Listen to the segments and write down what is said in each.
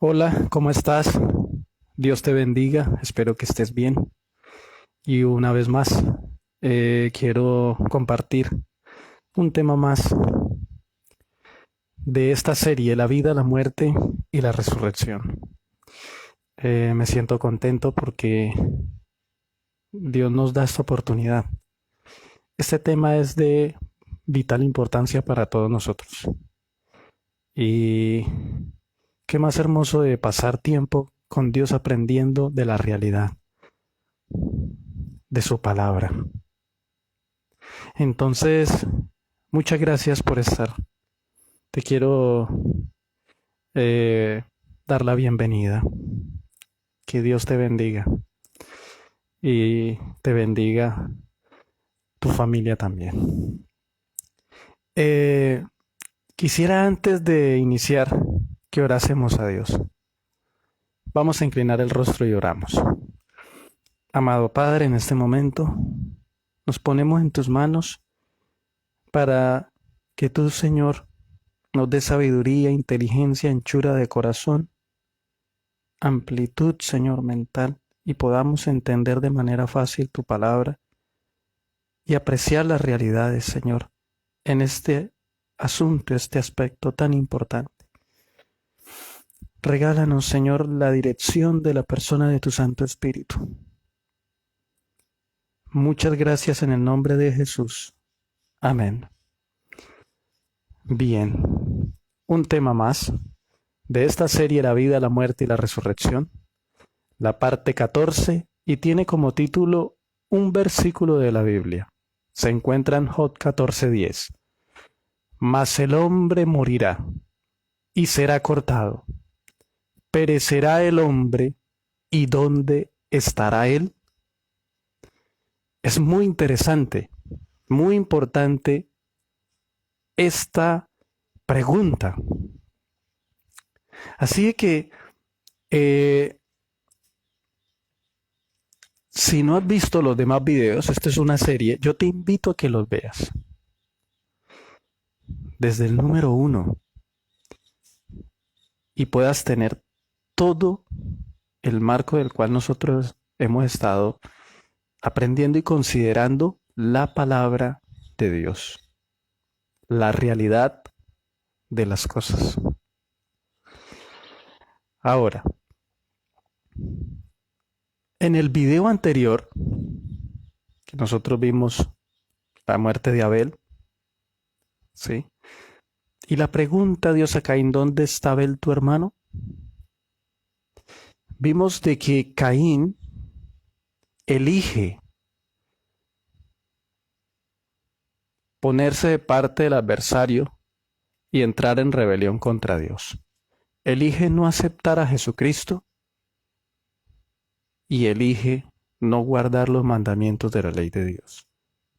Hola, ¿cómo estás? Dios te bendiga, espero que estés bien. Y una vez más, quiero compartir un tema más de esta serie, la vida, la muerte y la resurrección. Me siento contento porque Dios nos da esta oportunidad. Este tema es de vital importancia para todos nosotros. Y qué más hermoso de pasar tiempo con Dios aprendiendo de la realidad, de su palabra. Entonces, muchas gracias por estar. Te quiero eh, dar la bienvenida. Que Dios te bendiga y te bendiga tu familia también. Eh, Quisiera antes de iniciar que orásemos a Dios. Vamos a inclinar el rostro y oramos. Amado Padre, en este momento nos ponemos en tus manos para que tú, Señor, nos dé sabiduría, inteligencia, anchura de corazón, amplitud, Señor, mental, y podamos entender de manera fácil tu palabra y apreciar las realidades, Señor, en este asunto, este aspecto tan importante. Regálanos, Señor, la dirección de la persona de tu Santo Espíritu. Muchas gracias en el nombre de Jesús. Amén. Bien, un tema más de esta serie La vida, la muerte y la resurrección, la parte 14, y tiene como título un versículo de la Biblia. Se encuentra en Job 14:10. Mas el hombre morirá y será cortado. Perecerá el hombre, ¿y dónde estará él? Es muy interesante, muy importante esta pregunta. Así que, eh, si no has visto los demás videos, esta es una serie, yo te invito a que los veas. Desde el número 1 y puedas tener todo el marco del cual nosotros hemos estado aprendiendo y considerando la palabra de Dios, la realidad de las cosas. Ahora, en el video anterior, que nosotros vimos la muerte de Abel, ¿sí? Y la pregunta, Dios, a Caín, ¿dónde está Abel tu hermano? Vimos de que Caín elige ponerse de parte del adversario y entrar en rebelión contra Dios. Elige no aceptar a Jesucristo y elige no guardar los mandamientos de la ley de Dios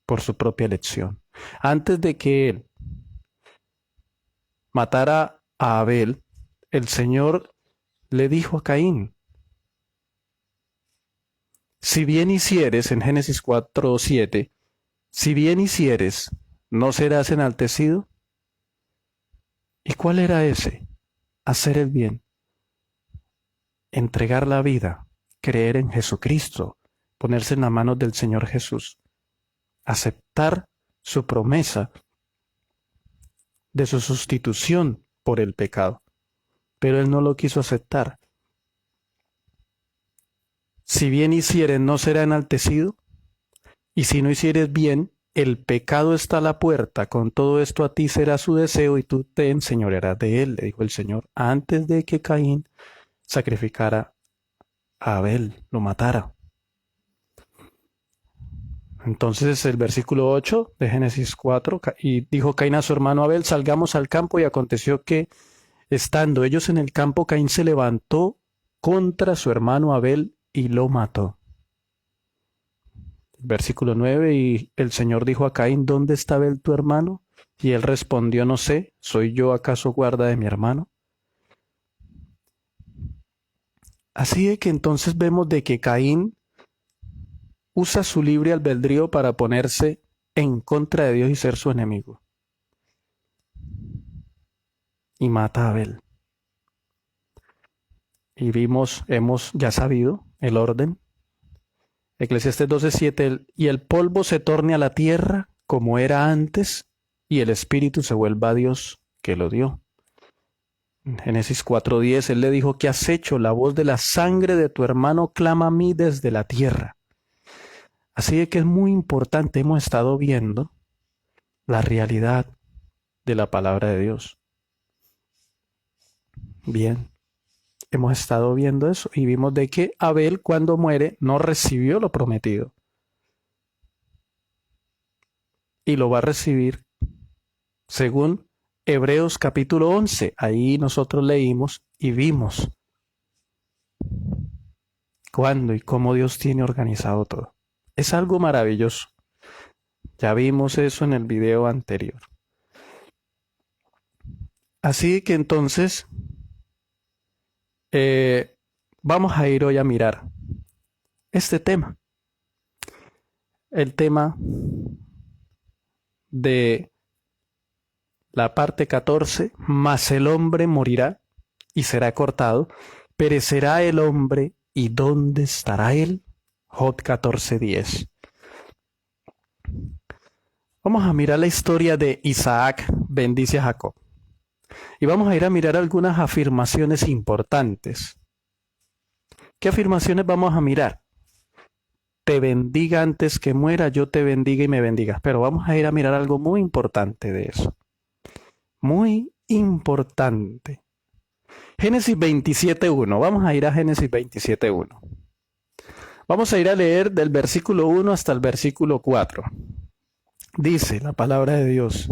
por su propia elección. Antes de que él matara a Abel, el Señor le dijo a Caín, si bien hicieres, en Génesis 4:7, si bien hicieres, ¿no serás enaltecido? ¿Y cuál era ese? Hacer el bien, entregar la vida, creer en Jesucristo, ponerse en las manos del Señor Jesús, aceptar su promesa de su sustitución por el pecado. Pero él no lo quiso aceptar. Si bien hicieres, no será enaltecido, y si no hicieres bien, el pecado está a la puerta, con todo esto a ti será su deseo y tú te enseñorearás de él, le dijo el Señor, antes de que Caín sacrificara a Abel, lo matara. Entonces el versículo 8 de Génesis 4, y dijo Caín a su hermano Abel, salgamos al campo, y aconteció que, estando ellos en el campo, Caín se levantó contra su hermano Abel y lo mató. Versículo 9, y el Señor dijo a Caín, ¿dónde está Abel tu hermano? Y él respondió, no sé, ¿soy yo acaso guarda de mi hermano? Así de que entonces vemos de que Caín usa su libre albedrío para ponerse en contra de Dios y ser su enemigo. Y mata a Abel. y hemos ya sabido el orden. Eclesiastés 12:7, y el polvo se torne a la tierra como era antes, y el espíritu se vuelva a Dios que lo dio. En Génesis 4:10, él le dijo, ¿qué has hecho? La voz de la sangre de tu hermano clama a mí desde la tierra. Así de que es muy importante, hemos estado viendo la realidad de la palabra de Dios. Bien, hemos estado viendo eso y vimos de que Abel cuando muere no recibió lo prometido. Y lo va a recibir según Hebreos capítulo 11. Ahí nosotros leímos y vimos cuándo y cómo Dios tiene organizado todo. Es algo maravilloso. Ya vimos eso en el video anterior. Así que entonces vamos a ir hoy a mirar este tema. El tema de la parte 14, mas el hombre morirá y será cortado, perecerá el hombre y ¿dónde estará él? Job 14:10. Vamos a mirar la historia de Isaac, bendice a Jacob. Y vamos a ir a mirar algunas afirmaciones importantes. ¿Qué afirmaciones vamos a mirar? Te bendiga antes que muera, yo te bendiga y me bendigas. Pero vamos a ir a mirar algo muy importante de eso. Muy importante. Génesis 27:1. Vamos a ir a Génesis 27:1. Vamos a ir a leer del versículo 1 hasta el versículo 4. Dice la palabra de Dios.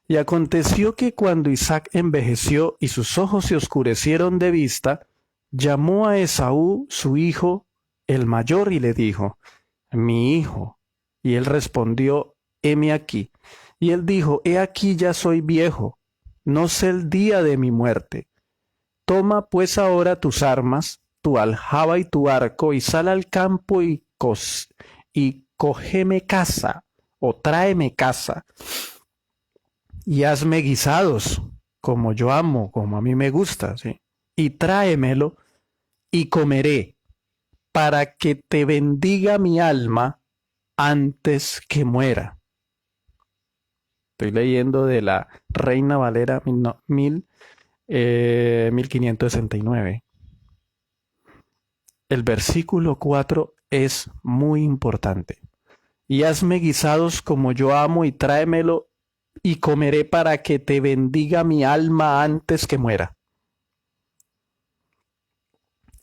Y aconteció que cuando Isaac envejeció y sus ojos se oscurecieron de vista, llamó a Esaú, su hijo, el mayor, y le dijo, mi hijo. Y él respondió, heme aquí. Y él dijo, he aquí ya soy viejo, no sé el día de mi muerte. Toma pues ahora tus armas, tu aljaba y tu arco, y sal al campo y cógeme caza, o tráeme caza, y hazme guisados, como yo amo, como a mí me gusta, ¿sí? Y tráemelo, y comeré, para que te bendiga mi alma antes que muera. Estoy leyendo de la Reina Valera 1569. El versículo 4 es muy importante. Y hazme guisados como yo amo y tráemelo y comeré para que te bendiga mi alma antes que muera.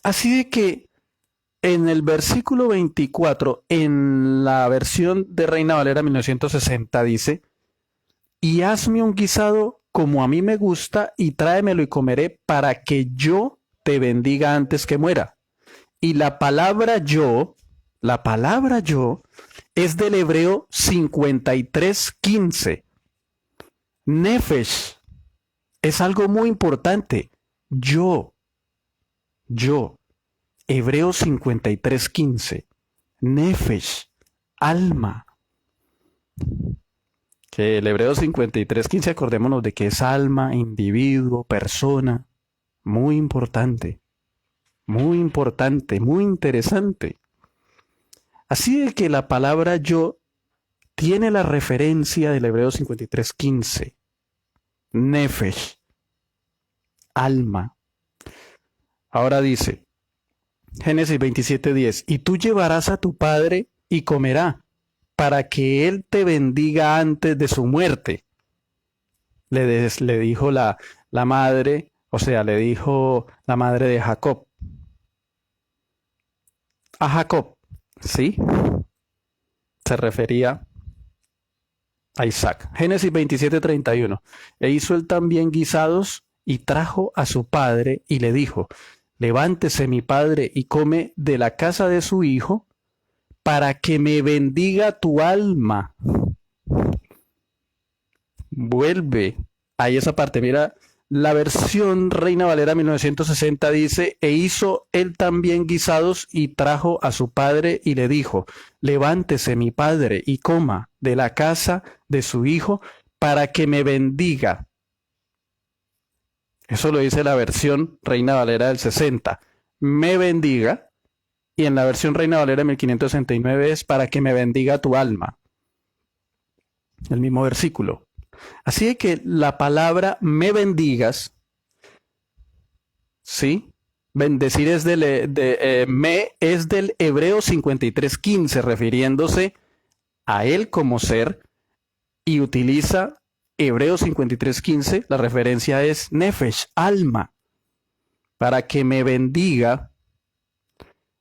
Así de que en el versículo 24, en la versión de Reina Valera 1960 dice, y hazme un guisado como a mí me gusta y tráemelo y comeré para que yo te bendiga antes que muera. Y la palabra yo es del hebreo 53:15. Nefesh es algo muy importante. Yo. Hebreos 53:15. Nefesh, alma. Que el Hebreo 53:15, acordémonos de que es alma, individuo, persona. Muy importante. Muy importante, muy interesante. Así de que la palabra yo tiene la referencia del Hebreo 53:15. Nefesh, alma. Ahora dice, Génesis 27:10, y tú llevarás a tu padre y comerá, para que él te bendiga antes de su muerte. Le dijo la madre, o sea, le dijo la madre de Jacob. A Jacob, ¿sí? Se refería a Isaac. Génesis 27:31. E hizo él también guisados y trajo a su padre y le dijo, levántese mi padre y come de la casa de su hijo, para que me bendiga tu alma. Vuelve ahí esa parte, mira, la versión Reina Valera 1960 dice, e hizo él también guisados y trajo a su padre y le dijo, levántese mi padre y coma de la casa de su hijo, para que me bendiga. Eso lo dice la versión Reina Valera del 60. Me bendiga. Y en la versión Reina Valera de 1569 es para que me bendiga tu alma. El mismo versículo. Así que la palabra me bendigas, ¿sí? Bendecir es me es del Hebreo 53:15, refiriéndose a él como ser, y utiliza Hebreo 53:15, la referencia es nefesh, alma, para que me bendiga,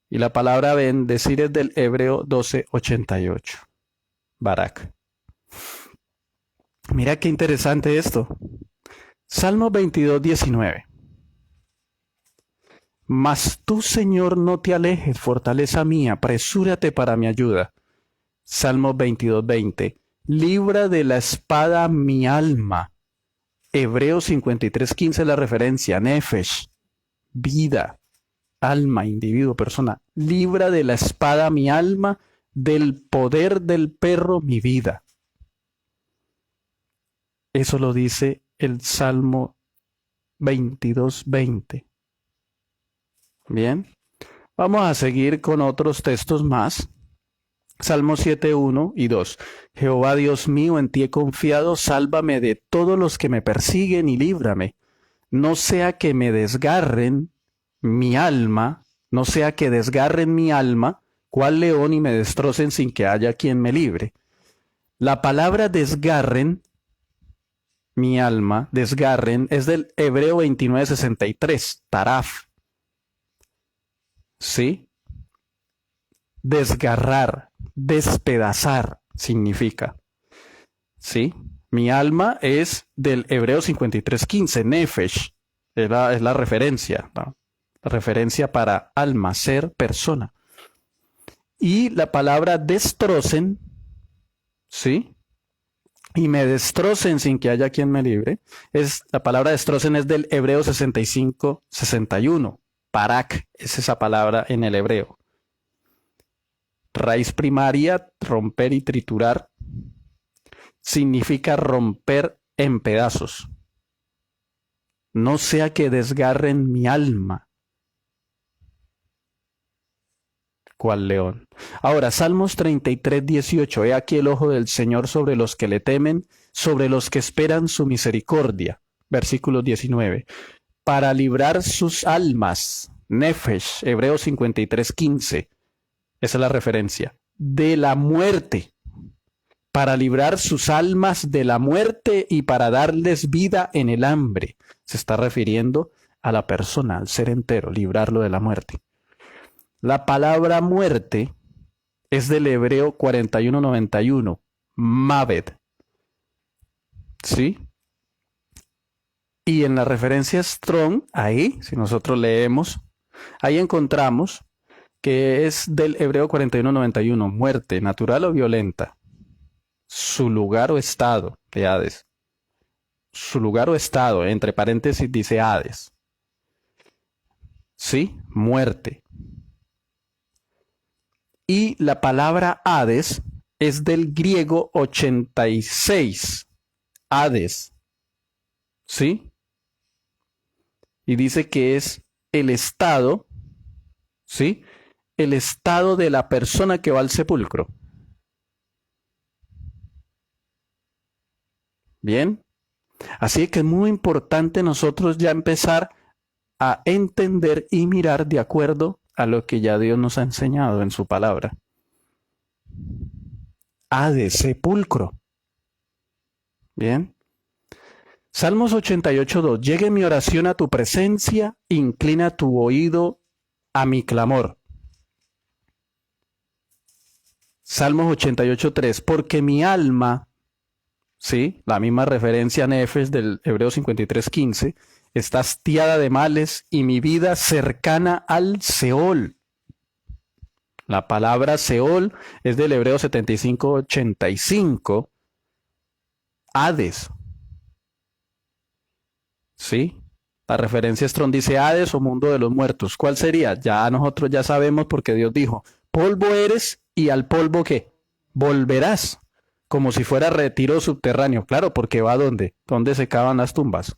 y la palabra bendecir es del Hebreo 12:88, Barak. Mira qué interesante esto. Salmo 22:19. Mas tú, Señor, no te alejes, fortaleza mía, apresúrate para mi ayuda. Salmo 22:20. Libra de la espada mi alma. Hebreos 53:15 la referencia, nefesh, vida, alma, individuo, persona. Libra de la espada mi alma, del poder del perro mi vida. Eso lo dice el Salmo 22:20. Bien, vamos a seguir con otros textos más. Salmo 7:1 y 2. Jehová Dios mío, en ti he confiado, sálvame de todos los que me persiguen y líbrame. No sea que me desgarren mi alma, no sea que desgarren mi alma, cual león, y me destrocen sin que haya quien me libre. La palabra desgarren mi alma, desgarren, es del Hebreo 29:63, taraf. ¿Sí? Desgarrar, despedazar significa. ¿Sí? Mi alma es del Hebreo 53:15, nefesh, es la referencia, ¿no? La referencia para alma, ser, persona. Y la palabra destrocen, ¿sí? Y me destrocen sin que haya quien me libre, la palabra destrocen es del Hebreo 65:61, parak, es esa palabra en el hebreo. Raíz primaria, romper y triturar, significa romper en pedazos. No sea que desgarren mi alma, cual león. Ahora, Salmos 33:18. He aquí el ojo del Señor sobre los que le temen, sobre los que esperan su misericordia. Versículo 19. Para librar sus almas, nefesh, Hebreo 53:15. Esa es la referencia. De la muerte. Para librar sus almas de la muerte y para darles vida en el hambre. Se está refiriendo a la persona, al ser entero, librarlo de la muerte. La palabra muerte es del Hebreo 41:91, Maved. ¿Sí? Y en la referencia Strong, ahí, si nosotros leemos, ahí encontramos que es del Hebreo 41:91, muerte, natural o violenta. Su lugar o estado de Hades. Su lugar o estado, entre paréntesis dice Hades. ¿Sí? Muerte. Y la palabra Hades es del griego 86. Hades. ¿Sí? Y dice que es el estado, ¿sí? El estado de la persona que va al sepulcro. Bien. Así que es muy importante nosotros ya empezar a entender y mirar de acuerdo a lo que ya Dios nos ha enseñado en su palabra. Hades, sepulcro. Bien. Salmos 88:2. Llegue mi oración a tu presencia, inclina tu oído a mi clamor. Salmos 88:3. Porque mi alma, ¿sí? La misma referencia a Nefesh del Hebreo 53:15, está hastiada de males y mi vida cercana al Seol. La palabra Seol es del Hebreo 75:85, Hades. ¿Sí? La referencia Strong dice Hades o mundo de los muertos. ¿Cuál sería? Ya nosotros ya sabemos porque Dios dijo, polvo eres y al polvo ¿qué? Volverás. Como si fuera retiro subterráneo. Claro, porque va ¿a dónde? ¿Dónde se cavan las tumbas?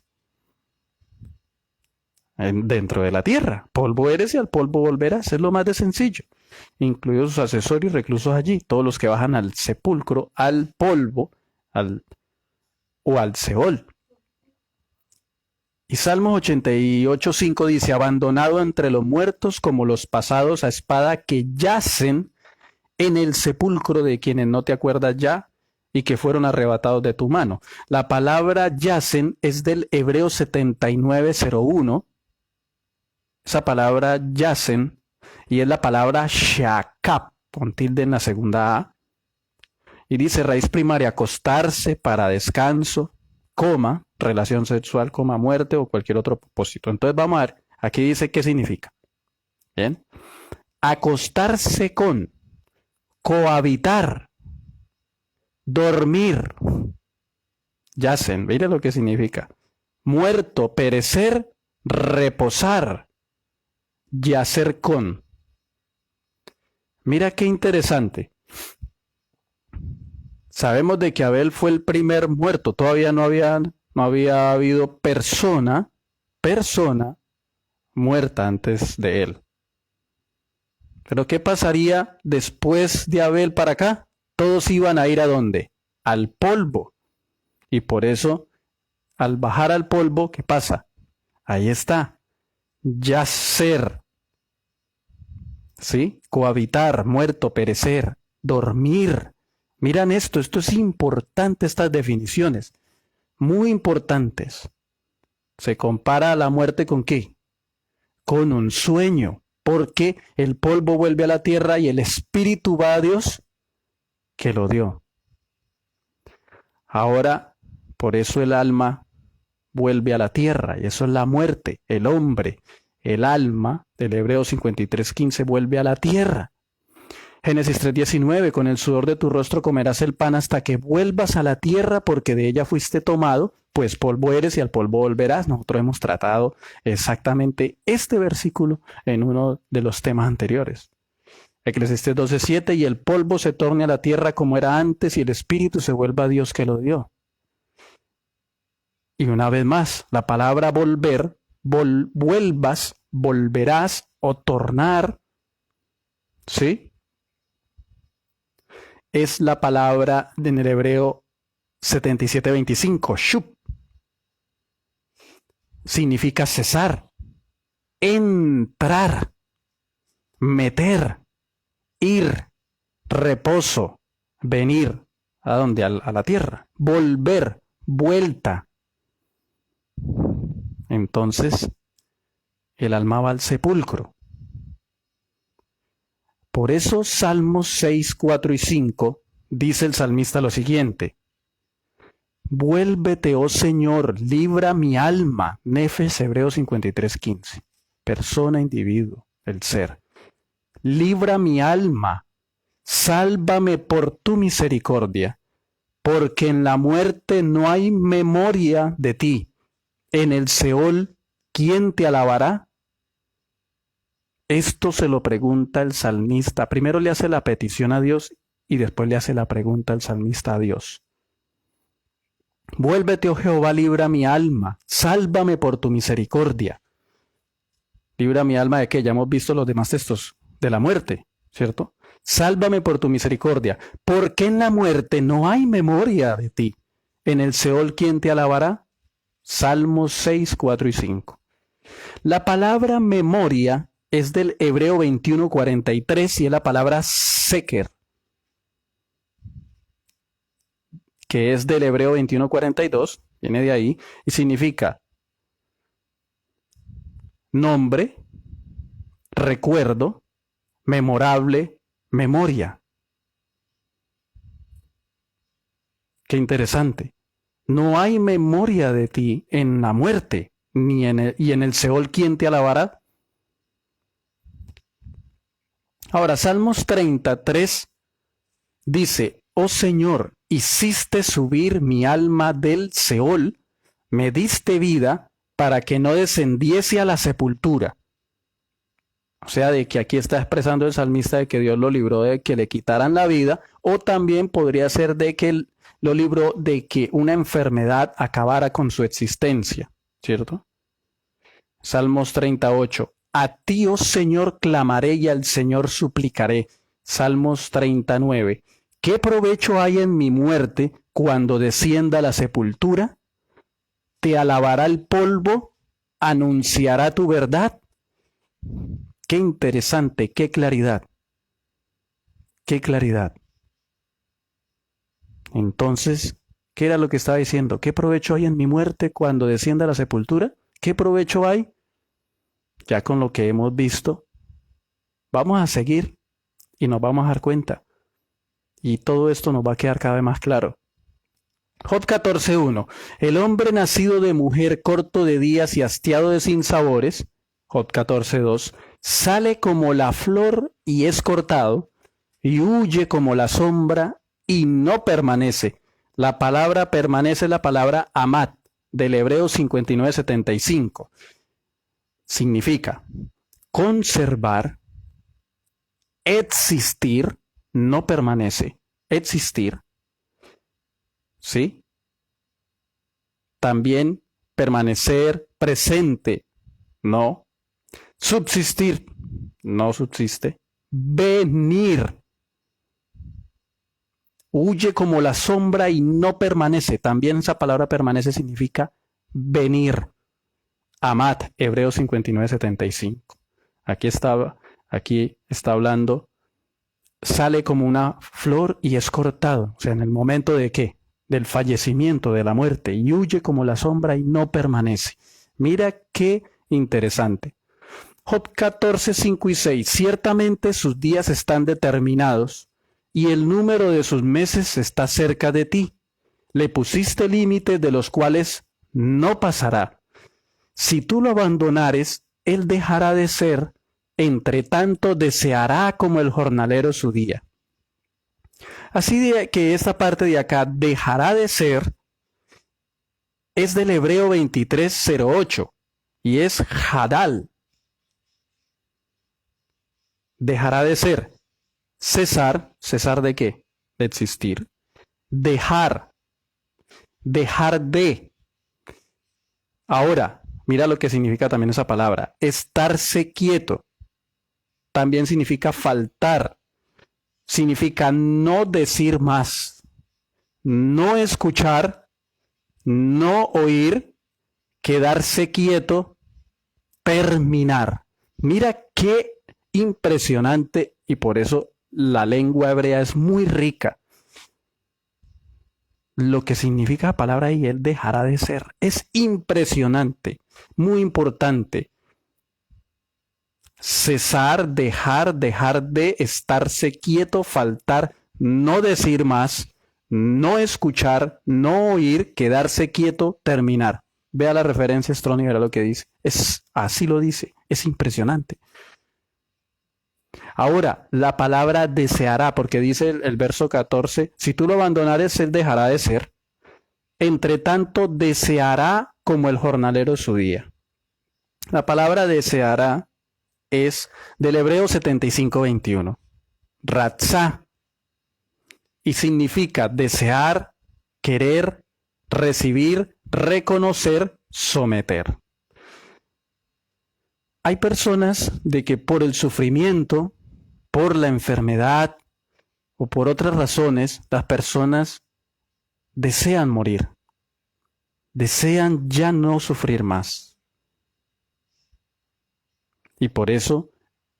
dentro de la tierra. Polvo eres y al polvo volverás. Es lo más de sencillo. Incluidos sus asesorios reclusos allí, todos los que bajan al sepulcro, al polvo, o al Seol. Y Salmos 88:5 dice, abandonado entre los muertos como los pasados a espada que yacen en el sepulcro de quienes no te acuerdas ya y que fueron arrebatados de tu mano. La palabra yacen es del Hebreo 79:01. Esa palabra yacen y es la palabra shakab, con tilde en la segunda A. Y dice raíz primaria, acostarse para descanso, coma, relación sexual, coma, muerte o cualquier otro propósito. Entonces vamos a ver, aquí dice qué significa. Bien. Acostarse con, cohabitar, dormir, yacen, mire lo que significa. Muerto, perecer, reposar, yacer con. Mira qué interesante. Sabemos de que Abel fue el primer muerto, todavía no había habido persona muerta antes de él. Pero ¿qué pasaría después de Abel para acá? Todos iban a ir ¿a dónde? Al polvo. Y por eso, al bajar al polvo, ¿qué pasa? Ahí está. Yacer. ¿Sí? Cohabitar, muerto, perecer, dormir. Miran esto es importante, estas definiciones. Muy importantes. Se compara a la muerte ¿con qué? Con un sueño. Porque el polvo vuelve a la tierra y el espíritu va a Dios que lo dio. Ahora, por eso el alma vuelve a la tierra, y eso es la muerte, el hombre, el alma, del Hebreo 53:15, vuelve a la tierra. Génesis 3:19, con el sudor de tu rostro comerás el pan hasta que vuelvas a la tierra, porque de ella fuiste tomado, pues polvo eres y al polvo volverás. Nosotros hemos tratado exactamente este versículo en uno de los temas anteriores. Eclesiastés 12:7, y el polvo se torne a la tierra como era antes, y el espíritu se vuelva a Dios que lo dio. Y una vez más, la palabra volver, vuelvas, volverás o tornar, ¿sí? Es la palabra en el Hebreo 77:25, shub. Significa cesar, entrar, meter, ir, reposo, venir. ¿A dónde? A la tierra. Volver, vuelta. Entonces, el alma va al sepulcro. Por eso, Salmos 6, 4 y 5, dice el salmista lo siguiente. Vuélvete, oh Señor, libra mi alma. Nefes, Hebreo 53:15. Persona, individuo, el ser. Libra mi alma. Sálvame por tu misericordia, porque en la muerte no hay memoria de ti. En el Seol, ¿quién te alabará? Esto se lo pregunta el salmista. Primero le hace la petición a Dios y después le hace la pregunta el salmista a Dios. Vuélvete, oh Jehová, libra mi alma, sálvame por tu misericordia. Libra mi alma de que ya hemos visto los demás textos de la muerte, ¿cierto? Sálvame por tu misericordia, porque en la muerte no hay memoria de ti. En el Seol, ¿quién te alabará? Salmos 6, 4 y 5. La palabra memoria es del Hebreo 21:43 y es la palabra seker, que es del Hebreo 21:42, viene de ahí, y significa nombre, recuerdo, memorable, memoria. Qué interesante. No hay memoria de ti en la muerte, y en el Seol, ¿quién te alabará? Ahora, Salmos 33 dice, oh Señor, hiciste subir mi alma del Seol, me diste vida para que no descendiese a la sepultura. O sea, de que aquí está expresando el salmista de que Dios lo libró de que le quitaran la vida, o también podría ser de que lo libró de que una enfermedad acabara con su existencia, ¿cierto? Salmos 38. A ti, oh Señor, clamaré y al Señor suplicaré. Salmos 39. ¿Qué provecho hay en mi muerte cuando descienda a la sepultura? Te alabará el polvo, anunciará tu verdad. Qué interesante, qué claridad, qué claridad. Entonces, ¿qué era lo que estaba diciendo? ¿Qué provecho hay en mi muerte cuando descienda a la sepultura? ¿Qué provecho hay? Ya con lo que hemos visto, vamos a seguir y nos vamos a dar cuenta. Y todo esto nos va a quedar cada vez más claro. Job 14.1. El hombre nacido de mujer, corto de días y hastiado de sinsabores, Job 14.2, sale como la flor y es cortado, y huye como la sombra y no permanece. La palabra permanece es la palabra amat, del hebreo 59.75. Significa conservar, existir, no permanece, existir, ¿sí? También permanecer presente, no. Subsistir, no subsiste. Venir, huye como la sombra y no permanece. También esa palabra permanece significa venir. Amat, Hebreo 59.75. Aquí está hablando, sale como una flor y es cortado. O sea, en el momento de qué? Del fallecimiento, de la muerte, y huye como la sombra y no permanece. Mira qué interesante. Job 14, 5 y 6. Ciertamente sus días están determinados y el número de sus meses está cerca de ti. Le pusiste límites de los cuales no pasará. Si tú lo abandonares, él dejará de ser, entre tanto deseará como el jornalero su día. Así que esta parte de acá, dejará de ser, es del Hebreo 23:08 y es Hadal. Dejará de ser. Cesar, ¿cesar de qué? De existir. Dejar, dejar de. Ahora, mira lo que significa también esa palabra. Estarse quieto. También significa faltar. Significa no decir más. No escuchar, no oír, quedarse quieto, terminar. Mira qué impresionante, y por eso la lengua hebrea es muy rica. Lo que significa la palabra ahí, él dejará de ser. Es impresionante, muy importante. Cesar, dejar de, estarse quieto, faltar, no decir más, no escuchar, no oír, quedarse quieto, terminar. Vea la referencia Strong y verá lo que dice. Así lo dice, es impresionante. Ahora, la palabra deseará, porque dice el verso 14, si tú lo abandonares, él dejará de ser. Entre tanto, deseará como el jornalero su día. La palabra deseará es del hebreo 75:21. Ratzá. Y significa desear, querer, recibir, reconocer, someter. Hay personas de que por el sufrimiento, por la enfermedad o por otras razones, las personas desean morir, desean ya no sufrir más. Y por eso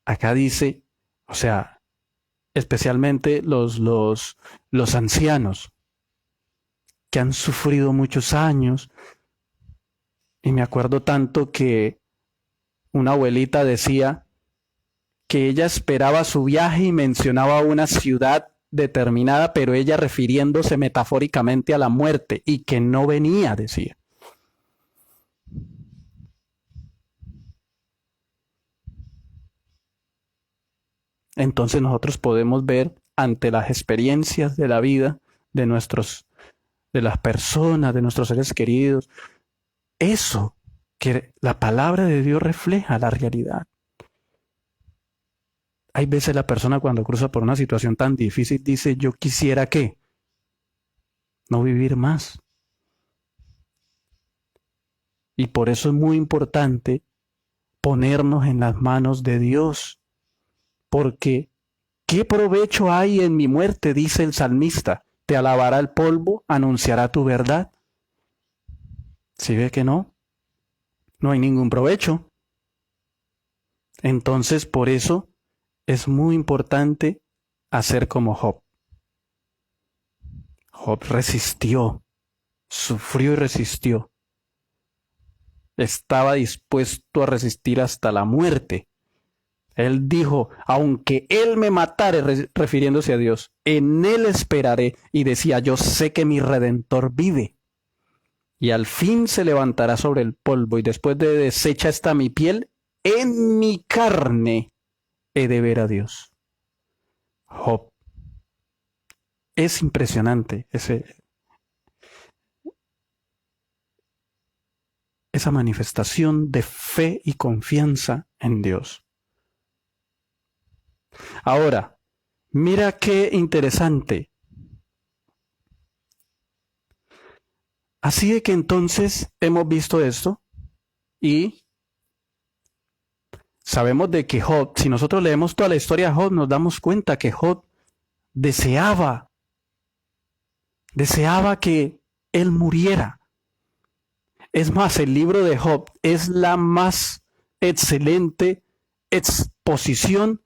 acá dice, o sea, especialmente los ancianos que han sufrido muchos años. Y me acuerdo tanto que una abuelita decía que ella esperaba su viaje y mencionaba una ciudad determinada, pero ella refiriéndose metafóricamente a la muerte y que no venía, decía. Entonces nosotros podemos ver ante las experiencias de la vida de las personas, de nuestros seres queridos, eso que la palabra de Dios refleja la realidad. Hay veces la persona cuando cruza por una situación tan difícil dice, yo quisiera que no vivir más. Y por eso es muy importante ponernos en las manos de Dios, porque ¿qué provecho hay en mi muerte?, dice el salmista. Te alabará el polvo, anunciará tu verdad. ¿Sí ve que no? No hay ningún provecho. Entonces, por eso es muy importante hacer como Job. Job resistió, sufrió y resistió. Estaba dispuesto a resistir hasta la muerte. Él dijo, aunque él me matare, refiriéndose a Dios, en él esperaré. Y decía, yo sé que mi Redentor vive. Y al fin se levantará sobre el polvo, y después de deshecha está mi piel, en mi carne he de ver a Dios. Job. Es impresionante esa manifestación de fe y confianza en Dios. Ahora, mira qué interesante. Así de que entonces hemos visto esto y sabemos de que Job, si nosotros leemos toda la historia de Job, nos damos cuenta que Job deseaba que él muriera. Es más, el libro de Job es la más excelente exposición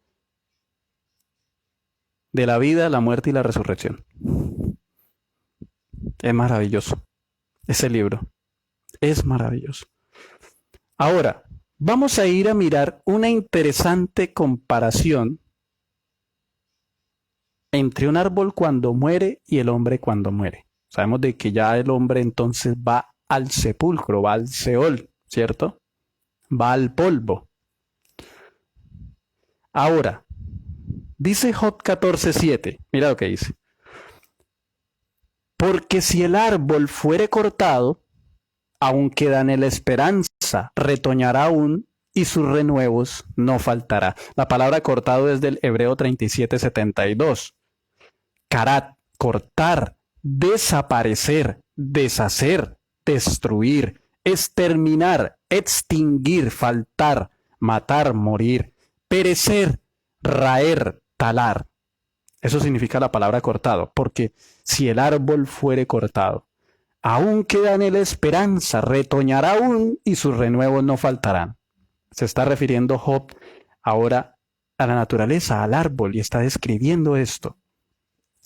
de la vida, la muerte y la resurrección. Es maravilloso. Ese libro es maravilloso. Ahora, vamos a ir a mirar una interesante comparación entre un árbol cuando muere y el hombre cuando muere. Sabemos de que ya el hombre entonces va al sepulcro, va al Seol, ¿cierto? Va al polvo. Ahora, dice Job 14:7, mira lo que dice. Porque si el árbol fuere cortado, aún queda en él esperanza, retoñará aún y sus renuevos no faltará. La palabra cortado es del Hebreo 37:72. Karat, cortar, desaparecer, deshacer, destruir, exterminar, extinguir, faltar, matar, morir, perecer, raer, talar. Eso significa la palabra cortado, porque si el árbol fuere cortado, aún queda en él esperanza, retoñará aún y sus renuevos no faltarán. Se está refiriendo Job ahora a la naturaleza, al árbol, y está describiendo esto.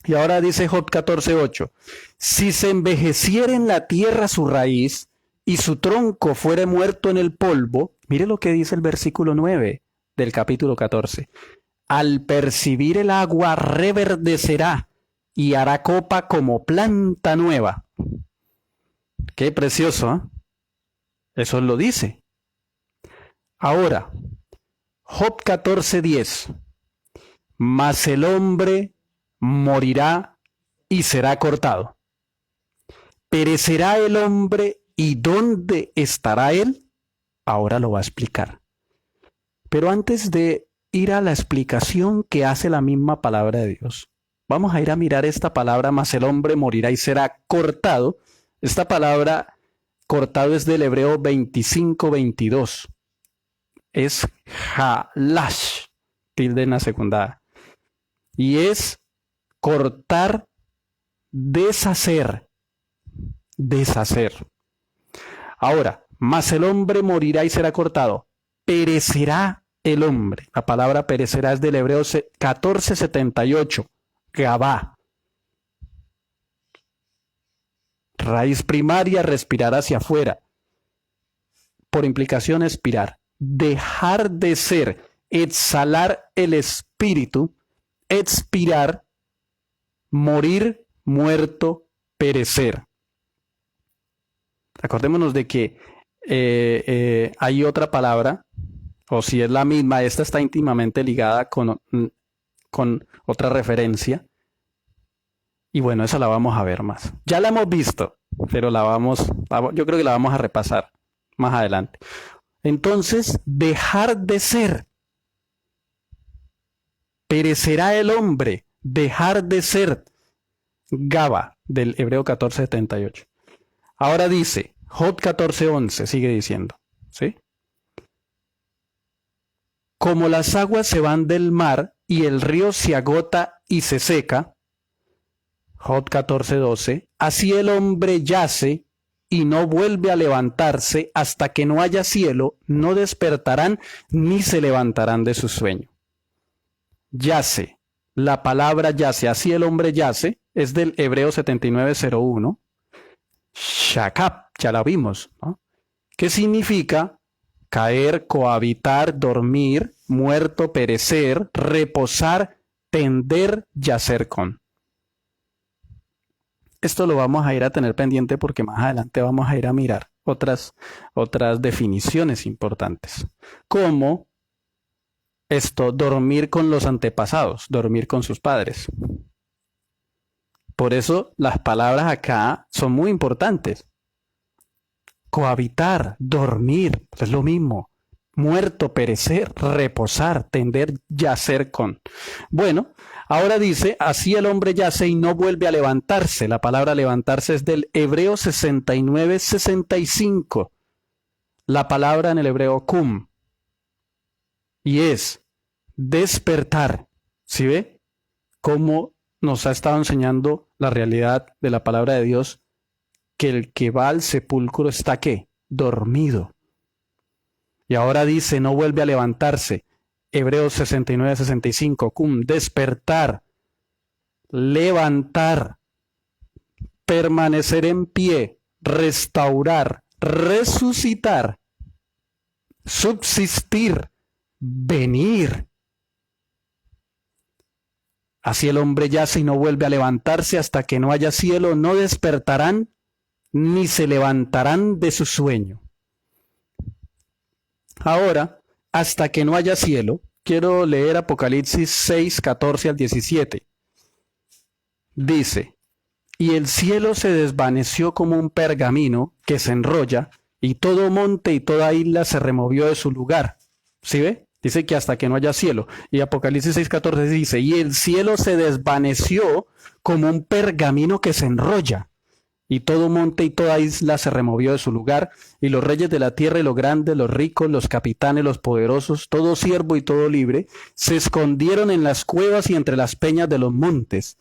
Y ahora dice Job 14:8, si se envejeciera en la tierra su raíz y su tronco fuere muerto en el polvo, mire lo que dice el versículo 9 del capítulo 14, al percibir el agua reverdecerá y hará copa como planta nueva. Qué precioso, ¿eh? Eso lo dice. Ahora, Job 14:10, mas el hombre morirá y será cortado. ¿Perecerá el hombre y dónde estará él? Ahora lo va a explicar. Pero antes de ir a la explicación que hace la misma palabra de Dios, vamos a ir a mirar esta palabra, mas el hombre morirá y será cortado. Esta palabra cortado es del Hebreo 25:22. Es halash, tilde en la segunda. Y es cortar, deshacer, deshacer. Ahora, mas el hombre morirá y será cortado. Perecerá el hombre. La palabra perecerá es del Hebreo 14:78. Gabá. Raíz primaria, respirar hacia afuera. Por implicación, expirar. Dejar de ser, exhalar el espíritu, expirar, morir, muerto, perecer. Acordémonos de que hay otra palabra, o si es la misma, esta está íntimamente ligada con otra referencia. Y bueno, esa la vamos a ver más. Ya la hemos visto, pero yo creo que la vamos a repasar más adelante. Entonces, dejar de ser. Perecerá el hombre, dejar de ser. Gaba, del Hebreo 14:78. Ahora dice, Job 14:11, sigue diciendo, ¿sí? Como las aguas se van del mar y el río se agota y se seca, Job 14:12, así el hombre yace y no vuelve a levantarse hasta que no haya cielo, no despertarán ni se levantarán de su sueño. Yace, la palabra yace, así el hombre yace, es del Hebreo 79:01. Shakab, ya la vimos, ¿no? ¿Qué significa? Caer, cohabitar, dormir, muerto, perecer, reposar, tender, yacer con. Esto lo vamos a ir a tener pendiente porque más adelante vamos a ir a mirar otras definiciones importantes. Como esto, dormir con los antepasados, dormir con sus padres. Por eso las palabras acá son muy importantes. Cohabitar, dormir, es lo mismo. Muerto, perecer, reposar, tender, yacer con. Bueno, ahora dice, así el hombre yace y no vuelve a levantarse. La palabra levantarse es del Hebreo 69:65. La palabra en el hebreo kum. Y es despertar. ¿Sí ve? Cómo nos ha estado enseñando la realidad de la palabra de Dios, que el que va al sepulcro está ¿qué? Dormido. Y ahora dice, no vuelve a levantarse. Hebreos 69:65, cum, despertar, levantar, permanecer en pie, restaurar, resucitar, subsistir, venir. Así el hombre yace y no vuelve a levantarse hasta que no haya cielo, no despertarán ni se levantarán de su sueño. Ahora, hasta que no haya cielo, quiero leer Apocalipsis 6:14-17. Dice, y el cielo se desvaneció como un pergamino que se enrolla, y todo monte y toda isla se removió de su lugar. ¿Sí ve? Dice que hasta que no haya cielo. Y Apocalipsis 6:14 dice, y el cielo se desvaneció como un pergamino que se enrolla. Y todo monte y toda isla se removió de su lugar, y los reyes de la tierra y los grandes, los ricos, los capitanes, los poderosos, todo siervo y todo libre, se escondieron en las cuevas y entre las peñas de los montes,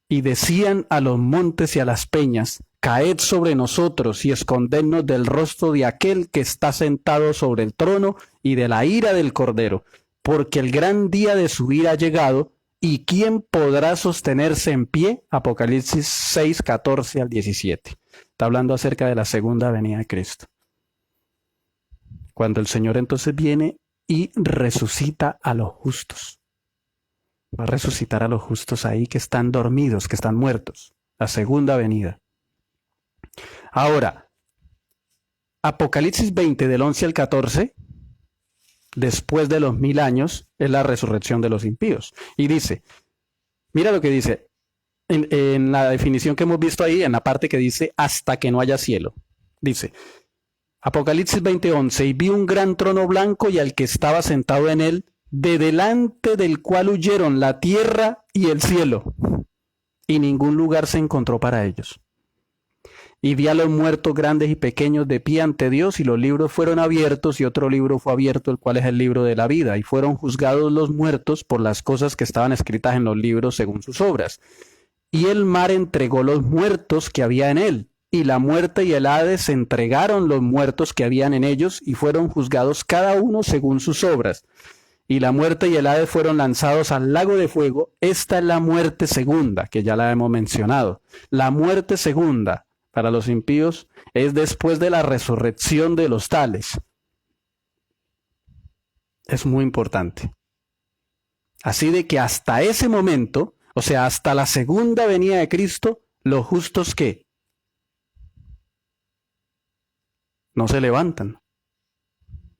y decían a los montes y a las peñas, caed sobre nosotros y escondednos del rostro de aquel que está sentado sobre el trono y de la ira del Cordero, porque el gran día de su ira ha llegado. ¿Y quién podrá sostenerse en pie? Apocalipsis 6:14-17. Está hablando acerca de la segunda venida de Cristo. Cuando el Señor entonces viene y resucita a los justos. Va a resucitar a los justos ahí que están dormidos, que están muertos. La segunda venida. Ahora, Apocalipsis 20 del 11 al 14... después de los 1000 años, es la resurrección de los impíos. Y dice, mira lo que dice, en la definición que hemos visto ahí, en la parte que dice, hasta que no haya cielo. Dice, Apocalipsis 20:11, y vi un gran trono blanco y al que estaba sentado en él, de delante del cual huyeron la tierra y el cielo, y ningún lugar se encontró para ellos. Y vi a los muertos grandes y pequeños de pie ante Dios, y los libros fueron abiertos, y otro libro fue abierto, el cual es el libro de la vida, y fueron juzgados los muertos por las cosas que estaban escritas en los libros según sus obras. Y el mar entregó los muertos que había en él, y la muerte y el Hades entregaron los muertos que habían en ellos, y fueron juzgados cada uno según sus obras. Y la muerte y el Hades fueron lanzados al lago de fuego. Esta es la muerte segunda, que ya la hemos mencionado. La muerte segunda para los impíos es después de la resurrección de los tales. Es muy importante. Así de que hasta ese momento, o sea, hasta la segunda venida de Cristo, los justos ¿qué? No se levantan.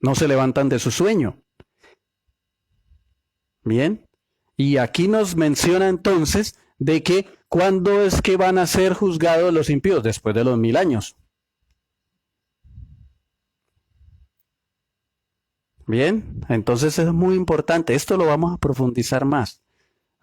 No se levantan de su sueño. Bien. Y aquí nos menciona entonces de que ¿cuándo es que van a ser juzgados los impíos? Después de los 1000 años. Bien, entonces es muy importante. Esto lo vamos a profundizar más.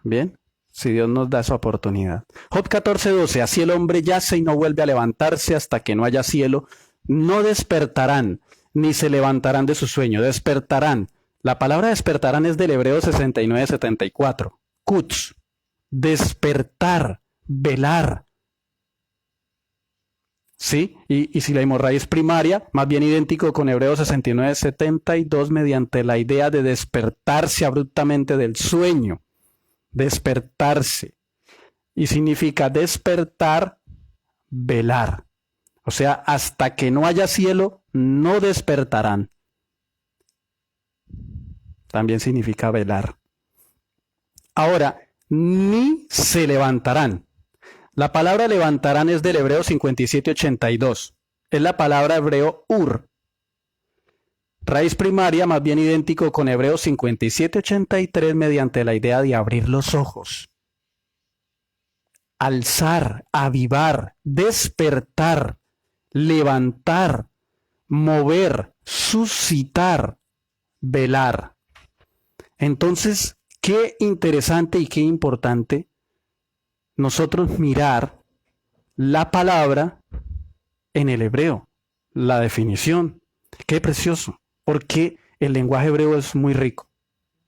Bien, si Dios nos da esa oportunidad. Job 14:12, así el hombre yace y no vuelve a levantarse hasta que no haya cielo. No despertarán, ni se levantarán de su sueño. Despertarán. La palabra despertarán es del hebreo 69-74. Kutz, despertar, velar. ¿Sí? Y si la hemorragia es primaria, más bien idéntico con hebreo 69-72 mediante la idea de despertarse abruptamente del sueño. Despertarse. Y significa despertar, velar. O sea, hasta que no haya cielo, no despertarán. También significa velar. Ahora, ni se levantarán. La palabra levantarán es del hebreo 5782. Es la palabra hebreo ur. Raíz primaria, más bien idéntico con hebreo 5783 mediante la idea de abrir los ojos. Alzar, avivar, despertar, levantar, mover, suscitar, velar. Entonces, qué interesante y qué importante nosotros mirar la palabra en el hebreo, la definición. Qué precioso, porque el lenguaje hebreo es muy rico.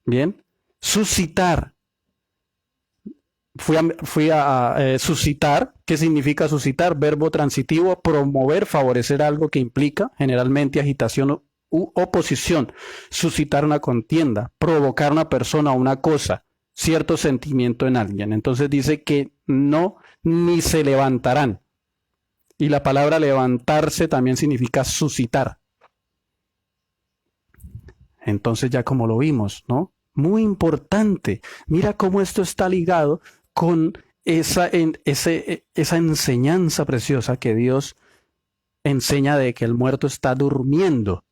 Bien, suscitar. Fui a suscitar. ¿Qué significa suscitar? Verbo transitivo, promover, favorecer algo que implica generalmente agitación u oposición. Suscitar una contienda, provocar una persona o una cosa, cierto sentimiento en alguien. Entonces dice que no, ni se levantarán. Y la palabra levantarse también significa suscitar. Entonces ya como lo vimos, ¿no? Muy importante. Mira cómo esto está ligado con esa enseñanza preciosa que Dios enseña de que el muerto está durmiendo.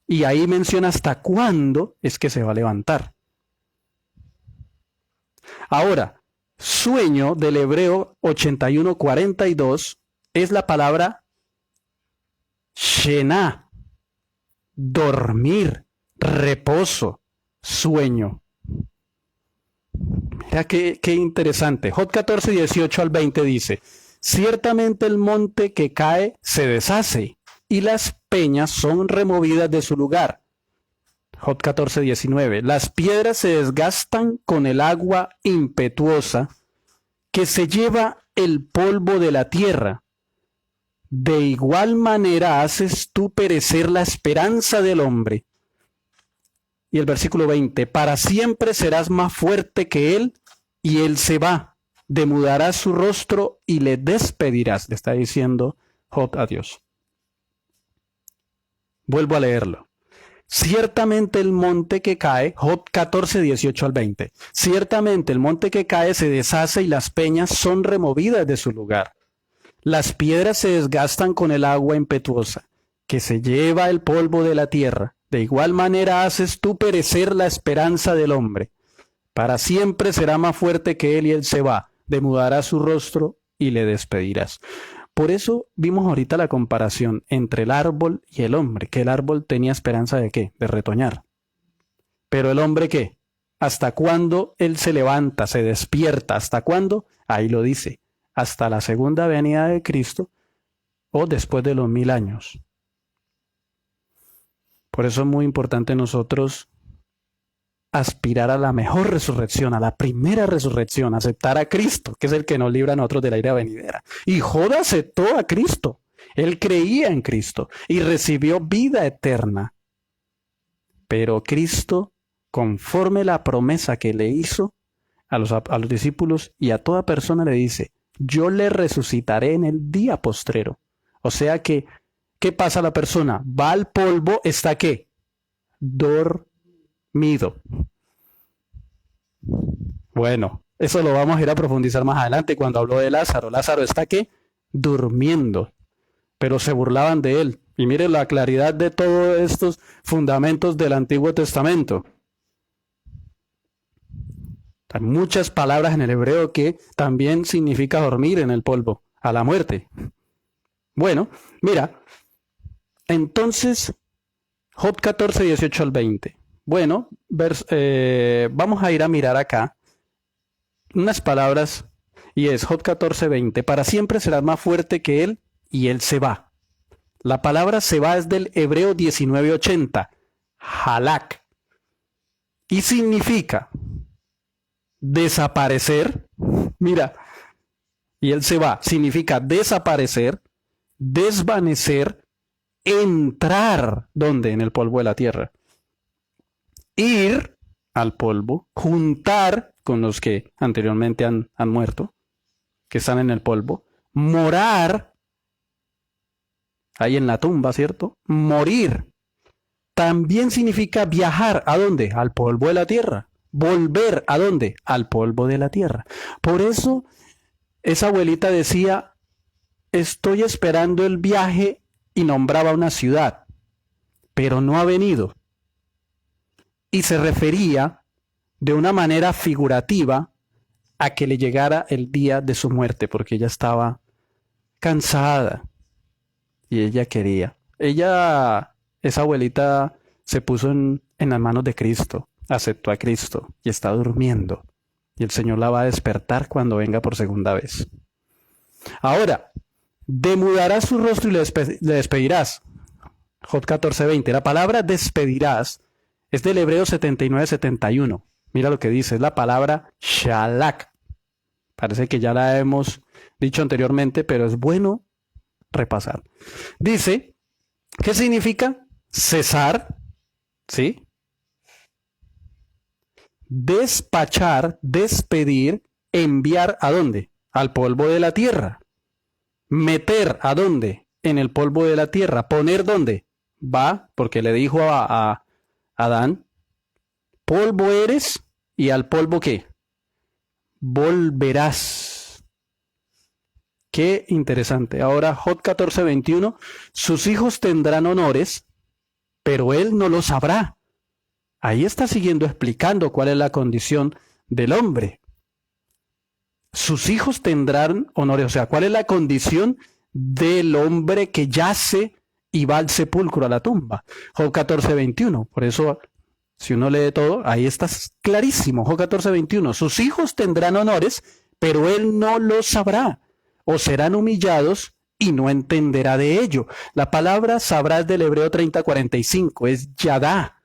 Y ahí menciona hasta cuándo es que se va a levantar. Ahora, sueño del hebreo 81-42 es la palabra shená, dormir, reposo, sueño. Mira qué interesante. Jod 14, 18 al 20 dice, ciertamente el monte que cae se deshace y las peñas son removidas de su lugar. Jod 14, 19. Las piedras se desgastan con el agua impetuosa que se lleva el polvo de la tierra. De igual manera haces tú perecer la esperanza del hombre. Y el versículo 20. Para siempre serás más fuerte que él y él se va. Demudarás su rostro y le despedirás. Le está diciendo Jod a Dios. Vuelvo a leerlo. Ciertamente el monte que cae, Jod 14, 18 al 20. Ciertamente el monte que cae se deshace y las peñas son removidas de su lugar. Las piedras se desgastan con el agua impetuosa, que se lleva el polvo de la tierra. De igual manera haces tú perecer la esperanza del hombre. Para siempre será más fuerte que él y él se va. Demudará su rostro y le despedirás. Por eso vimos ahorita la comparación entre el árbol y el hombre, que el árbol tenía esperanza de ¿qué? De retoñar. Pero el hombre ¿qué? ¿Hasta cuándo él se levanta, se despierta? ¿Hasta cuándo? Ahí lo dice, hasta la segunda venida de Cristo o después de los 1000 años. Por eso es muy importante nosotros aspirar a la mejor resurrección, a la primera resurrección, aceptar a Cristo, que es el que nos libra a nosotros de la ira venidera. Y Jod aceptó a Cristo. Él creía en Cristo y recibió vida eterna. Pero Cristo, conforme la promesa que le hizo a los discípulos y a toda persona, le dice, yo le resucitaré en el día postrero. O sea que, ¿qué pasa a la persona? Va al polvo, ¿está qué? Dormido. Bueno, eso lo vamos a ir a profundizar más adelante cuando habló de Lázaro. Lázaro está ¿qué? Durmiendo, pero se burlaban de él. Y miren la claridad de todos estos fundamentos del Antiguo Testamento. Hay muchas palabras en el hebreo que también significa dormir en el polvo, a la muerte. Bueno, mira, entonces, Jod 14, 18 al 20. Bueno, vamos a ir a mirar acá unas palabras, y es Jod 14, 20. Para siempre serás más fuerte que él y él se va. La palabra se va es del hebreo 1980. halak. Y significa desaparecer. Mira, y él se va. Significa desaparecer, desvanecer, entrar. ¿Dónde? En el polvo de la tierra. Ir al polvo, juntar con los que anteriormente han muerto, que están en el polvo, morar, ahí en la tumba, ¿cierto? Morir. También significa viajar. ¿A dónde? Al polvo de la tierra. Volver. ¿A dónde? Al polvo de la tierra. Por eso, esa abuelita decía, estoy esperando el viaje, y nombraba una ciudad, pero no ha venido. Y se refería de una manera figurativa a que le llegara el día de su muerte, porque ella estaba cansada y ella quería. Esa abuelita se puso en las manos de Cristo, aceptó a Cristo y está durmiendo. Y el Señor la va a despertar cuando venga por segunda vez. Ahora, demudarás su rostro y le despedirás. Job 14:20. La palabra despedirás es del Hebreo 79:71. Mira lo que dice, es la palabra shalak. Parece que ya la hemos dicho anteriormente, pero es bueno repasar. Dice, ¿qué significa? Cesar, ¿sí? Despachar, despedir, enviar ¿a dónde? Al polvo de la tierra. Meter ¿a dónde? En el polvo de la tierra. Poner ¿dónde? Va, porque le dijo a Adán, polvo eres y al polvo ¿qué? Volverás. Qué interesante. Ahora Job 14:21, sus hijos tendrán honores, pero él no lo sabrá. Ahí está siguiendo explicando cuál es la condición del hombre. Sus hijos tendrán honores, o sea, cuál es la condición del hombre que yace y va al sepulcro, a la tumba. Job 14:21, por eso, si uno lee todo, ahí está clarísimo. Job 14:21, sus hijos tendrán honores, pero él no lo sabrá, o serán humillados y no entenderá de ello. La palabra sabrá es del Hebreo 30:45, es yadá,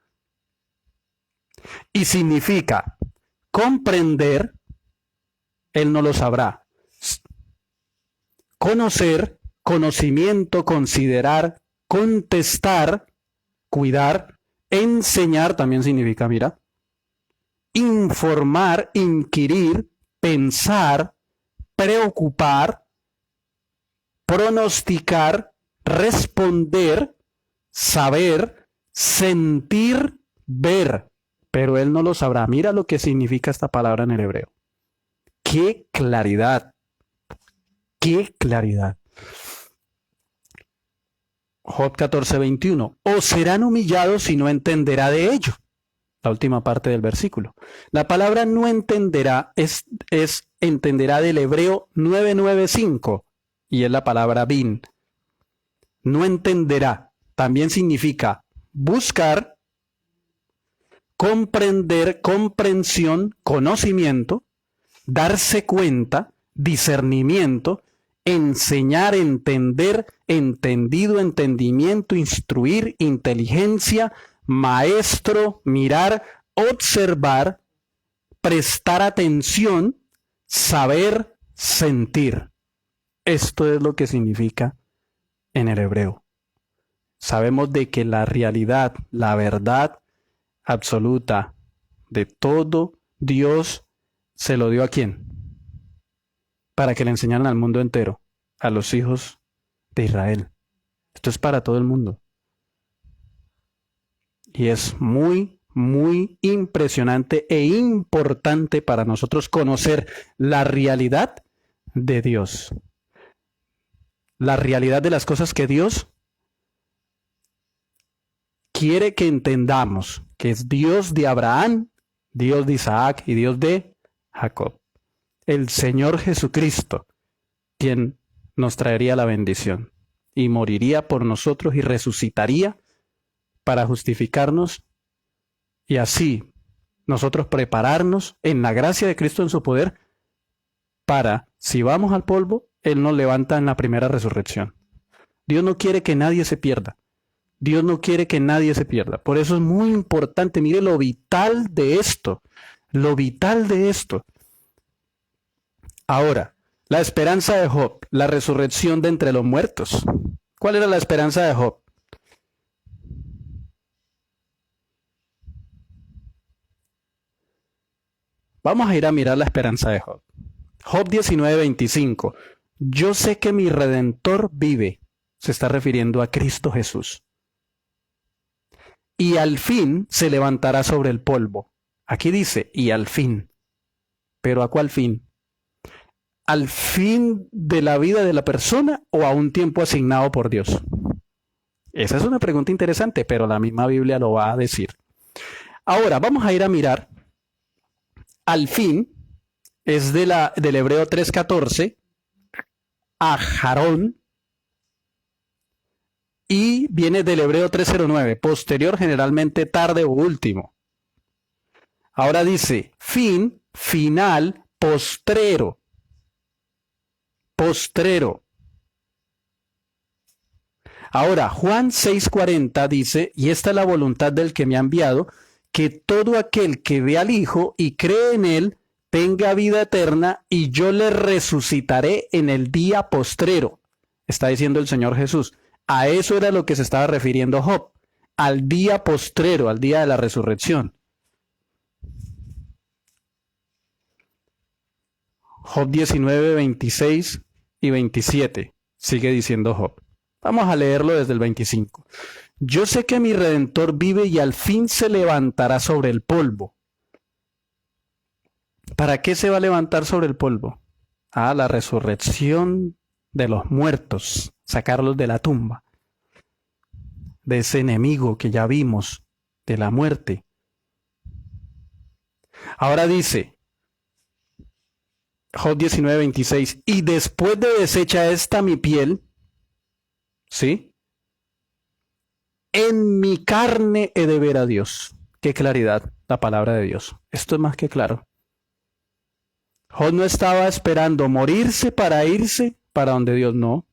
y significa comprender, él no lo sabrá. Conocer, conocimiento, considerar, contestar, cuidar, enseñar también significa, mira, informar, inquirir, pensar, preocupar, pronosticar, responder, saber, sentir, ver, pero él no lo sabrá. Mira lo que significa esta palabra en el hebreo. ¡Qué claridad! ¡Qué claridad! Job 14:21. O serán humillados y no entenderá de ello. La última parte del versículo. La palabra no entenderá es entenderá del hebreo 995 y es la palabra bin. No entenderá. También significa buscar, comprender, comprensión, conocimiento, darse cuenta, discernimiento, enseñar, entender, entendido, entendimiento, instruir, inteligencia, maestro, mirar, observar, prestar atención, saber, sentir. Esto es lo que significa en el hebreo. Sabemos de que la realidad, la verdad absoluta de todo Dios se lo dio ¿a quién? Para que le enseñaran al mundo entero, a los hijos de Israel. Esto es para todo el mundo. Y es muy, muy impresionante e importante para nosotros conocer la realidad de Dios. La realidad de las cosas que Dios quiere que entendamos, que es Dios de Abraham, Dios de Isaac y Dios de Jacob. El Señor Jesucristo, quien nos traería la bendición y moriría por nosotros y resucitaría para justificarnos y así nosotros prepararnos en la gracia de Cristo en su poder para, si vamos al polvo, Él nos levanta en la primera resurrección. Dios no quiere que nadie se pierda. Dios no quiere que nadie se pierda. Por eso es muy importante. Mire lo vital de esto. Lo vital de esto. Ahora, la esperanza de Job, la resurrección de entre los muertos. ¿Cuál era la esperanza de Job? Vamos a ir a mirar la esperanza de Job. Job 19:25. Yo sé que mi Redentor vive. Se está refiriendo a Cristo Jesús. Y al fin se levantará sobre el polvo. Aquí dice, y al fin. ¿Pero a cuál fin? ¿Al fin de la vida de la persona o a un tiempo asignado por Dios? Esa es una pregunta interesante, pero la misma Biblia lo va a decir. Ahora, vamos a ir a mirar. Al fin es del Hebreo 3:14, a Jarón, y viene del Hebreo 3:09, posterior, generalmente tarde o último. Ahora dice, fin, final, postrero. Postrero. Ahora, Juan 6:40 dice, y esta es la voluntad del que me ha enviado, que todo aquel que ve al Hijo y cree en él, tenga vida eterna, y yo le resucitaré en el día postrero. Está diciendo el Señor Jesús. A eso era lo que se estaba refiriendo Job, al día postrero, al día de la resurrección. Job 19:26 y 27, sigue diciendo Job. Vamos a leerlo desde el 25. Yo sé que mi Redentor vive y al fin se levantará sobre el polvo. ¿Para qué se va a levantar sobre el polvo? Ah, la resurrección de los muertos, sacarlos de la tumba, de ese enemigo que ya vimos, de la muerte. Ahora dice, Job 19:26, y después de deshecha esta mi piel, ¿sí? En mi carne he de ver a Dios. Qué claridad la palabra de Dios. Esto es más que claro. Job no estaba esperando morirse para irse para donde Dios no.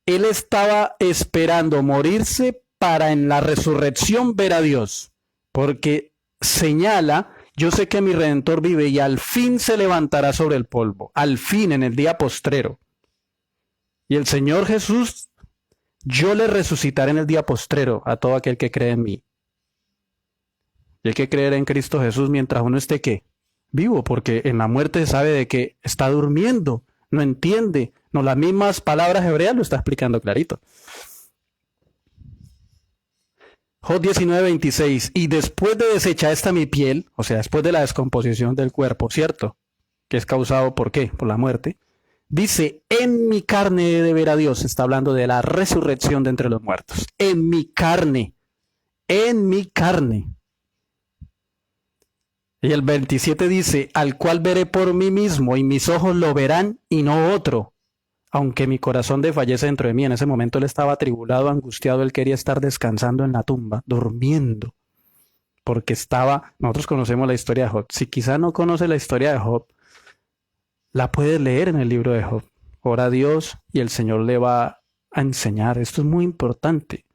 Él estaba esperando morirse para en la resurrección ver a Dios. Porque señala, yo sé que mi Redentor vive y al fin se levantará sobre el polvo. Al fin, en el día postrero. Y el Señor Jesús, yo le resucitaré en el día postrero a todo aquel que cree en mí. Y hay que creer en Cristo Jesús mientras uno esté ¿qué? Vivo, porque en la muerte se sabe de que está durmiendo, no entiende, no, las mismas palabras hebreas lo está explicando clarito. Job 19:26, y después de deshecha esta mi piel, o sea, después de la descomposición del cuerpo, ¿cierto? Que es causado ¿por qué? Por la muerte. Dice, en mi carne he de ver a Dios. Está hablando de la resurrección de entre los muertos. En mi carne. En mi carne. Y el 27 dice, al cual veré por mí mismo, y mis ojos lo verán y no otro. Aunque mi corazón desfallece dentro de mí. En ese momento él estaba atribulado, angustiado. Él quería estar descansando en la tumba, durmiendo. Porque nosotros conocemos la historia de Job. Si quizá no conoce la historia de Job, la puede leer en el libro de Job. Ora a Dios y el Señor le va a enseñar. Esto es muy importante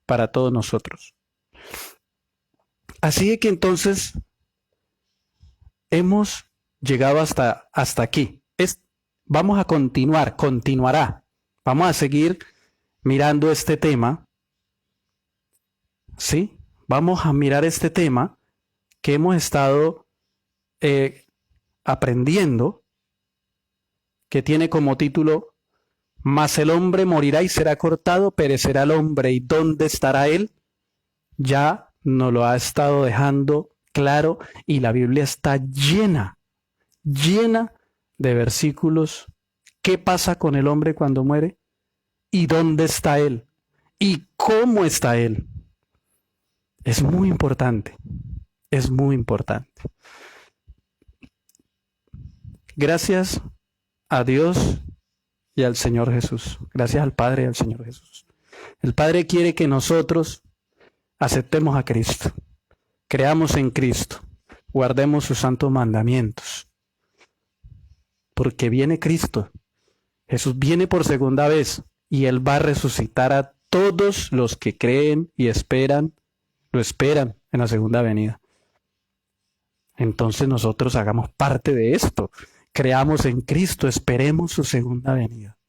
para todos nosotros. Así que entonces hemos llegado hasta aquí. Vamos a continuará. Vamos a seguir mirando este tema. ¿Sí? Vamos a mirar este tema que hemos estado aprendiendo, que tiene como título, mas el hombre morirá y será cortado, perecerá el hombre, ¿y dónde estará él? Ya nos lo ha estado dejando claro, y la Biblia está llena de versículos. ¿Qué pasa con el hombre cuando muere? ¿Y dónde está él? ¿Y cómo está él? Es muy importante. Es muy importante. Gracias a Dios y al Señor Jesús. Gracias al Padre y al Señor Jesús. El Padre quiere que nosotros aceptemos a Cristo, creamos en Cristo, guardemos sus santos mandamientos. Porque viene Cristo. Jesús viene por segunda vez y Él va a resucitar a todos los que creen y esperan, lo esperan en la segunda venida. Entonces nosotros hagamos parte de esto. Creamos en Cristo, esperemos su segunda venida.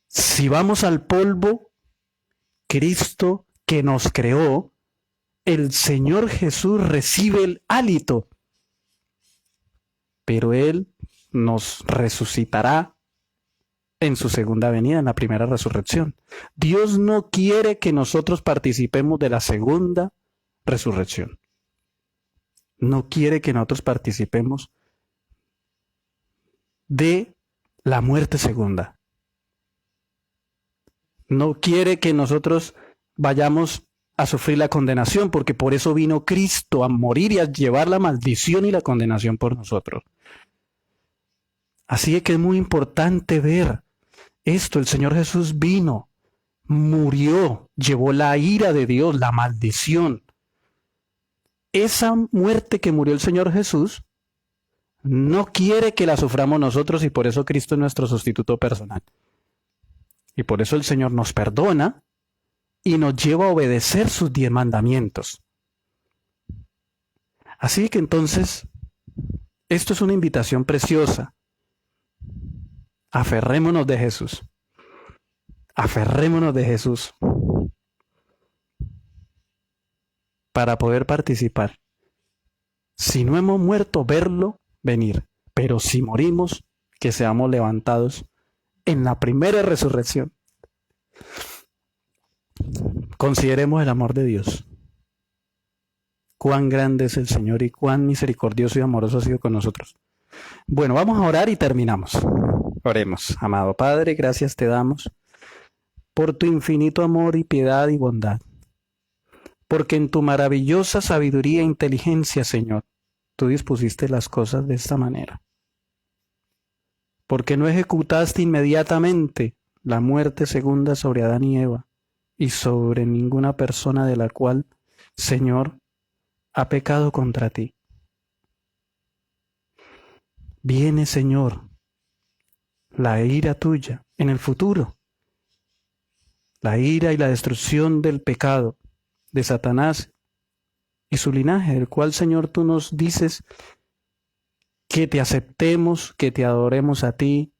Si vamos al polvo, Cristo que nos creó, el Señor Jesús recibe el hálito, pero Él nos resucitará en su segunda venida, en la primera resurrección. Dios no quiere que nosotros participemos de la segunda resurrección. No quiere que nosotros participemos de la muerte segunda. No quiere que nosotros vayamos a sufrir la condenación, porque por eso vino Cristo, a morir y a llevar la maldición y la condenación por nosotros. Así que es muy importante ver esto. El Señor Jesús vino, murió, llevó la ira de Dios, la maldición. Esa muerte que murió el Señor Jesús no quiere que la suframos nosotros, y por eso Cristo es nuestro sustituto personal. Y por eso el Señor nos perdona y nos lleva a obedecer sus 10 mandamientos. Así que entonces, esto es una invitación preciosa. Aferrémonos de Jesús. Aferrémonos de Jesús para poder participar. Si no hemos muerto, verlo venir. Pero si morimos, que seamos levantados en la primera resurrección. Consideremos el amor de Dios. Cuán grande es el Señor y cuán misericordioso y amoroso ha sido con nosotros. Bueno, vamos a orar y terminamos. Oremos. Amado Padre, gracias te damos por tu infinito amor y piedad y bondad. Porque en tu maravillosa sabiduría e inteligencia, Señor, tú dispusiste las cosas de esta manera. Porque no ejecutaste inmediatamente la muerte segunda sobre Adán y Eva, y sobre ninguna persona de la cual, Señor, ha pecado contra ti. Viene, Señor, la ira tuya en el futuro, la ira y la destrucción del pecado de Satanás y su linaje, del cual, Señor, tú nos dices que te aceptemos, que te adoremos a ti,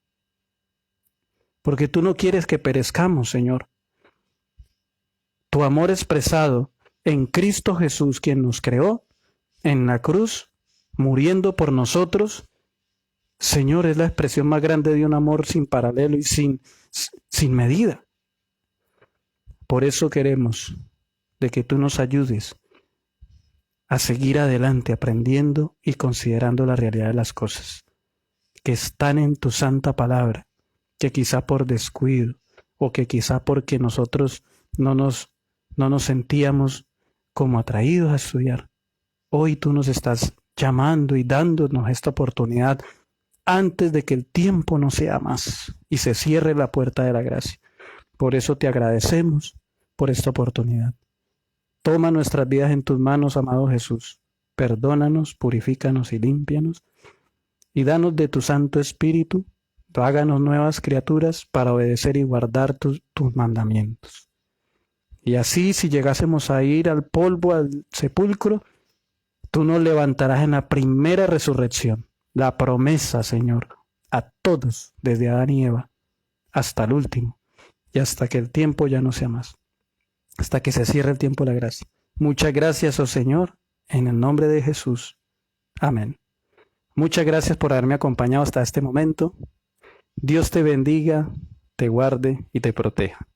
porque tú no quieres que perezcamos, Señor. Tu amor expresado en Cristo Jesús, quien nos creó en la cruz, muriendo por nosotros, Señor, es la expresión más grande de un amor sin paralelo y sin medida. Por eso queremos de que tú nos ayudes a seguir adelante aprendiendo y considerando la realidad de las cosas que están en tu santa palabra, que quizá por descuido o que quizá porque nosotros no nos sentíamos como atraídos a estudiar. Hoy tú nos estás llamando y dándonos esta oportunidad antes de que el tiempo no sea más y se cierre la puerta de la gracia. Por eso te agradecemos por esta oportunidad. Toma nuestras vidas en tus manos, amado Jesús. Perdónanos, purifícanos y límpianos. Y danos de tu Santo Espíritu. Háganos nuevas criaturas para obedecer y guardar tus mandamientos. Y así, si llegásemos a ir al polvo, al sepulcro, tú nos levantarás en la primera resurrección. La promesa, Señor, a todos, desde Adán y Eva, hasta el último, y hasta que el tiempo ya no sea más, hasta que se cierre el tiempo de la gracia. Muchas gracias, oh Señor, en el nombre de Jesús. Amén. Muchas gracias por haberme acompañado hasta este momento. Dios te bendiga, te guarde y te proteja.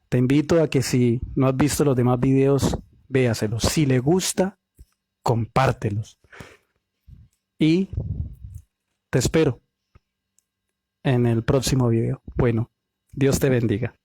Te invito a que si no has visto los demás videos, véaselos. Si le gusta, compártelos. Y te espero en el próximo video. Bueno, Dios te bendiga.